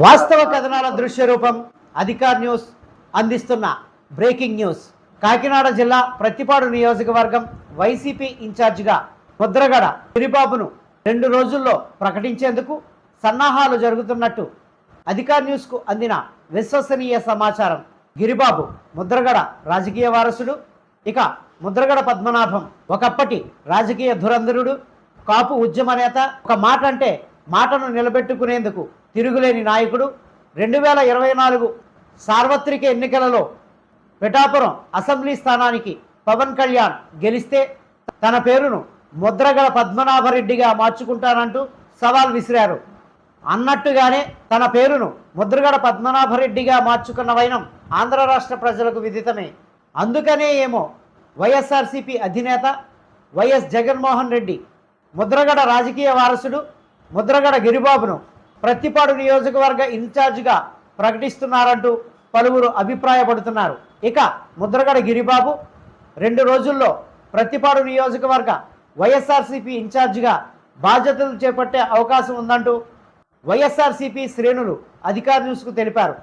వాస్తవ కథనాల దృశ్య రూపం అధికార్ న్యూస్ అందిస్తున్న బ్రేకింగ్ న్యూస్. కాకినాడ జిల్లా ప్రత్తిపాడు నియోజకవర్గం వైసీపీ ఇన్ఛార్జిగా ముద్రగడ గిరిబాబును 2 రోజుల్లో ప్రకటించేందుకు సన్నాహాలు జరుగుతున్నట్టు అధికార్ న్యూస్కు అందిన విశ్వసనీయ సమాచారం. గిరిబాబు ముద్రగడ రాజకీయ వారసుడు. ఇక ముద్రగడ పద్మనాభం ఒకప్పటి రాజకీయ ధురంధరుడు, కాపు ఉద్యమ నేత. ఒక మాట అంటే మాటను నిలబెట్టుకునేందుకు తిరుగులేని నాయకుడు. 2024 సార్వత్రిక ఎన్నికలలో పిఠాపురం అసెంబ్లీ స్థానానికి పవన్ కళ్యాణ్ గెలిస్తే తన పేరును ముద్రగడ పద్మనాభరెడ్డిగా మార్చుకుంటానంటూ సవాల్ విసిరారు. అన్నట్టుగానే తన పేరును ముద్రగడ పద్మనాభరెడ్డిగా మార్చుకున్న వైనం ఆంధ్ర రాష్ట్ర ప్రజలకు విదితమే. అందుకనే ఏమో వైఎస్ఆర్సీపీ అధినేత వైఎస్ జగన్మోహన్ రెడ్డి ముద్రగడ రాజకీయ వారసుడు ముద్రగడ గిరిబాబును ప్రత్తిపాడు నియోజకవర్గ ఇన్ఛార్జిగా ప్రకటిస్తున్నారంటూ పలువురు అభిప్రాయపడుతున్నారు. ఇక ముద్రగడ గిరిబాబు 2 రోజుల్లో ప్రత్తిపాడు నియోజకవర్గ వైఎస్ఆర్సీపీ ఇన్ఛార్జిగా బాధ్యతలు చేపట్టే అవకాశం ఉందంటూ వైఎస్ఆర్సీపీ శ్రేణులు అధికార్ న్యూస్కు తెలిపారు.